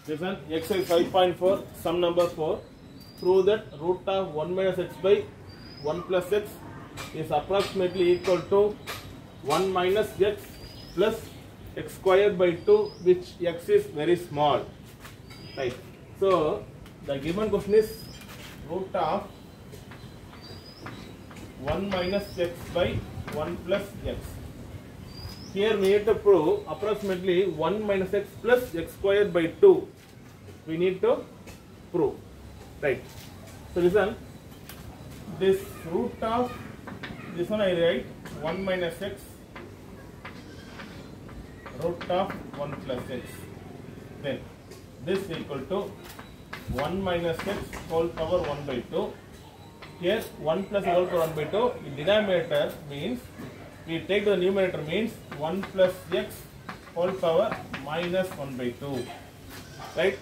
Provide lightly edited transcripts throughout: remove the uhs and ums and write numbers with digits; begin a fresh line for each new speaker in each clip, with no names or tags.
Listen, exercise 5.4, sum number 4. Prove that root of 1 minus x by 1 plus x is approximately equal to 1 minus x plus x squared by 2, which x is very small. Right. So, the given question is root of 1 minus x by 1 plus x. Here we need to prove approximately 1 minus x plus x squared by 2. We need to prove. Right. So listen, this root of, this one I write 1 minus x root of 1 plus x. Then this equal to 1 minus x whole power 1 by 2. Here 1 plus whole power 1 by 2. In denominator means, we take the numerator means 1 plus x whole power minus 1 by 2. Right?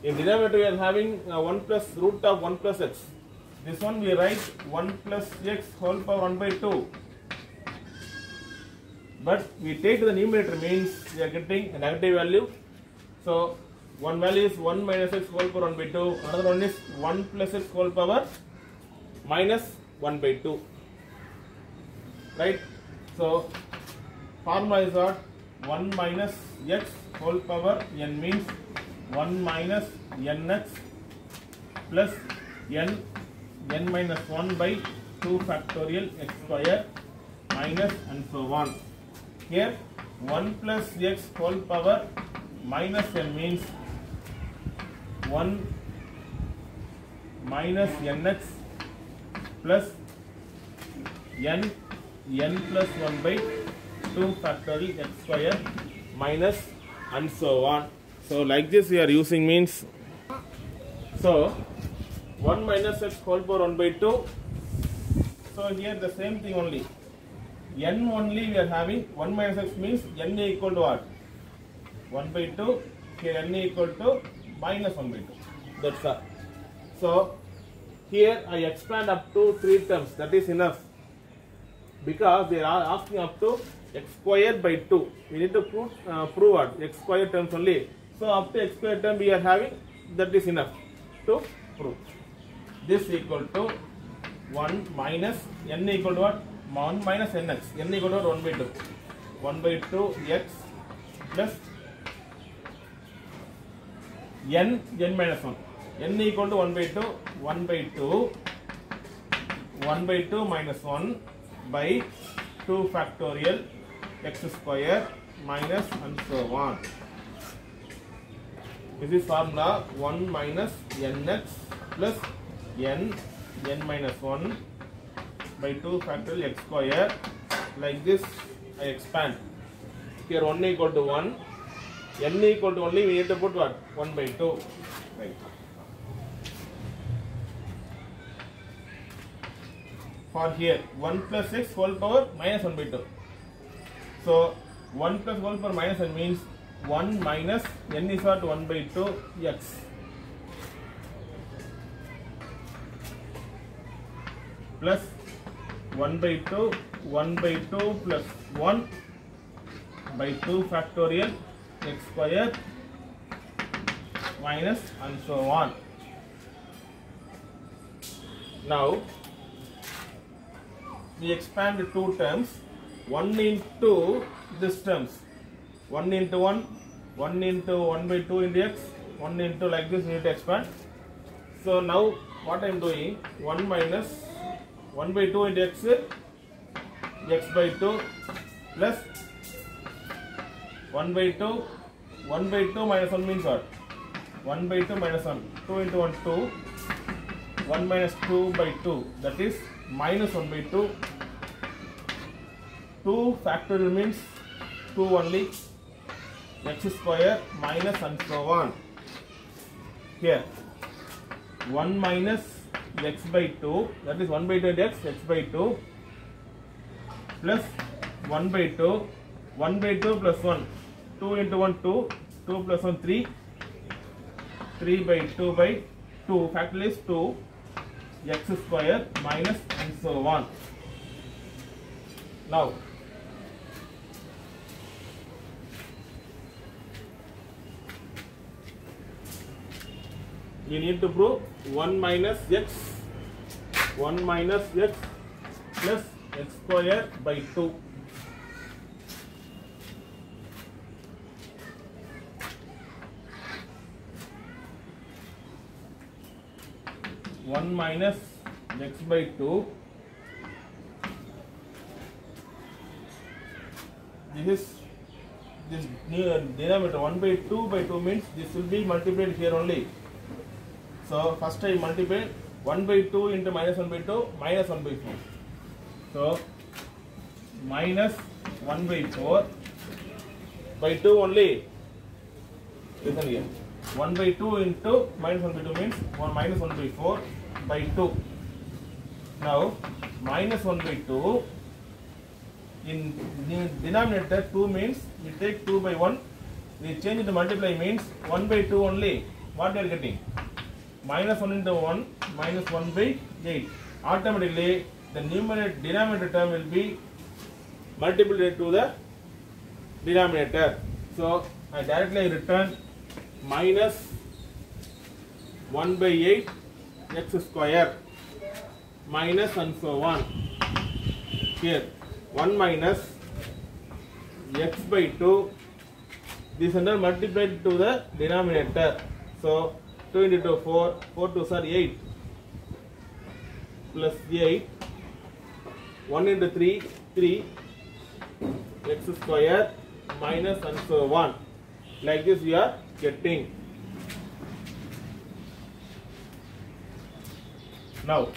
In denominator we are having 1 plus root of 1 plus x. This one we write 1 plus x whole power 1 by 2. But we take the numerator means we are getting a negative value. So one value is 1 minus x whole power 1 by 2. Another one is 1 plus x whole power minus 1 by 2. Right? So formula is what? 1 minus x whole power n means 1 minus nx plus n minus 1 by 2 factorial x square minus and so on. Here 1 plus x whole power minus n means 1 minus nx plus n plus 1 by 2 factorial x square minus and so on. So like this we are using means, so 1 minus x whole power 1 by 2. So here the same thing only. N only we are having 1 minus x means n equal to what? 1 by 2. Here n equal to minus 1 by 2. That's all. So here I expand up to 3 terms. That is enough. Because they are asking up to x squared by 2. We need to prove what? X squared terms only. So up to x squared term we are having, that is enough to prove. This equal to 1 minus n equal to what? 1 minus nx. N equal to 1 by 2. 1 by 2 x plus n minus 1. N equal to 1 by 2. 1 by 2. 1 by 2 minus 1 by 2 factorial x square minus and so on. This is formula 1 minus nx plus n minus 1 by 2 factorial x square. Like this I expand. Here 1 equal to 1. N equal to only, we need to put what? 1 by 2. Right. For here 1 plus x whole power minus 1 by 2. So 1 plus whole power minus n means 1 minus n is what? 1 by 2 x plus 1 by 2 plus 1 by 2 factorial x square minus and so on. Now we expand 2 terms. 1 into this terms. 1 into 1, 1 into 1 by 2 into x, 1 into like this we need to expand. So now what I am doing, 1 minus 1 by 2 into x, x by 2 plus 1 by 2, 1 by 2 minus 1 means what? 1 by 2 minus 1, 2 into 1, 2, 1 minus 2 by 2, that is minus 1 by 2, 2 factorial means 2 only, x square minus and so on. Here 1 minus x by 2, that is 1 by 2 x by 2 plus 1 by 2, 1 by 2 plus 1, 2 into 1 2, 2 plus 1 3, 3 by 2 by 2, factorial is 2, x square minus and so on. Now we need to prove 1 minus x plus x square by 2. One minus x by 2. This denominator 1 by 2 means this will be multiplied here only. So first I multiply 1 by 2 into minus 1 by 2 minus 1 by 4. So minus 1 by 4 by 2 only. Listen here. 1 by 2 into minus 1 by 2 means minus 1 by 4 by 2. Now minus 1 by 2 in denominator 2 means we take 2 by 1. We change it to multiply means 1 by 2 only. What we are getting? Minus 1 into 1 minus 1 by 8. Automatically the denominator term will be multiplied to the denominator. So I directly return minus 1 by 8 x square minus and so on. Here 1 minus x by 2, this under multiplied to the denominator. So 2 into 2 4, 4 2s are 8 plus 8, 1 into 3 3 x square minus and so on. Like this we are getting. Now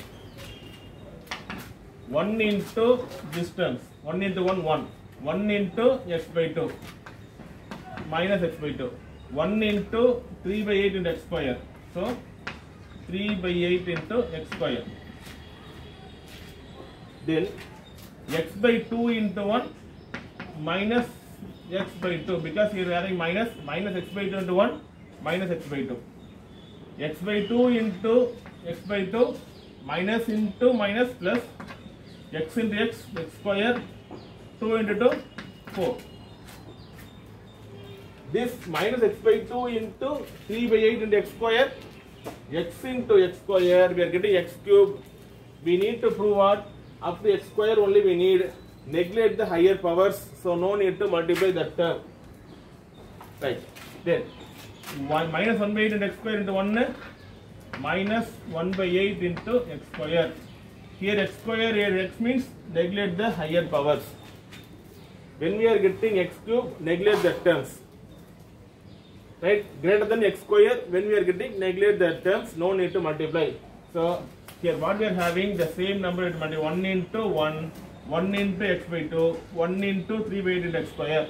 1 into distance, 1 into 1 1, 1 into x by 2 minus x by 2, 1 into 3 by 8 into x square. So 3 by 8 into x square. Then x by 2 into 1 minus x by 2, because here we are having minus x by 2 into 1 minus x by 2. X by 2 into x by 2 minus into minus plus x into x square 2 into 2 4. This minus x by 2 into 3 by 8 into x square, x into x square, we are getting x cube. We need to prove what? Up to x square only we need. Neglect the higher powers, so no need to multiply that term. Right. Then minus 1 by 8 into x square into 1 minus 1 by 8 into x square. Here x square, here x means neglect the higher powers. When we are getting x cube, neglect the terms. Right? Greater than x square, when we are getting neglect the terms, no need to multiply. So here what we are having, the same number to multiply 1 into 1, 1 into x by 2, 1 into 3 by 8 into x square,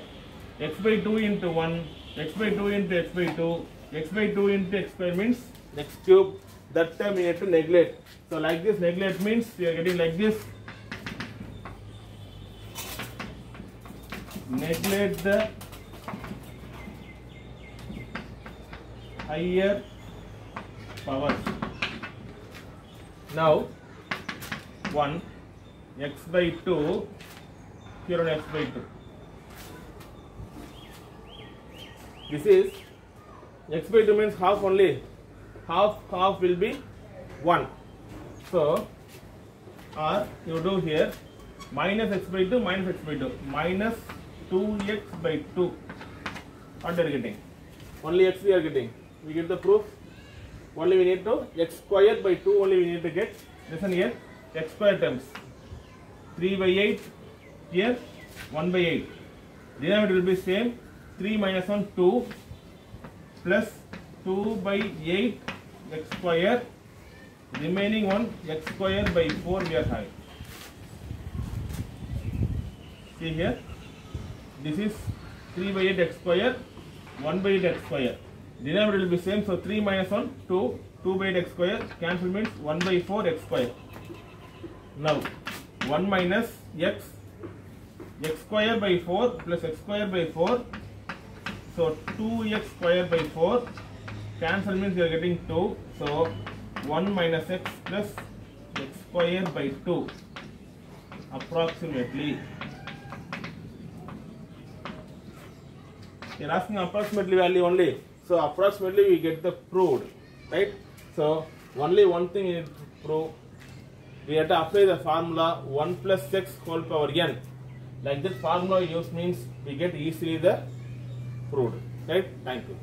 x by 2 into 1, x by 2 into x by 2, x by 2 into x square means x cube. That term we have to neglect. So like this neglect means we are getting like this. Neglect the higher powers. Now 1 x by 2 here on x by 2. This is x by 2 means half only. Half will be 1. So or you do here minus x by 2 minus x by 2 minus 2x by 2. What are you getting? Only x we are getting. We get the proof. Only we need to x square by 2 only we need to get. Listen here, x square terms 3 by 8 here 1 by 8. Denominator will be same, 3 minus 1 2 plus 2 by 8 x square, remaining one x square by 4 we are having. See here, this is 3 by 8 x square, 1 by 8 x square. Denominator will be same, so 3 minus 1 2, 2 by 8 x square, cancel means 1 by 4 x square. Now 1 minus x square by 4 plus x square by 4, so 2x square by 4, cancel means you are getting 2, so 1 minus x plus x square by 2 approximately. You are asking approximately value only, so approximately we get the proved, right? So only one thing you need to prove. We have to apply the formula 1 plus x whole power n. Like that formula use means we get easily the proved. Right? Thank you.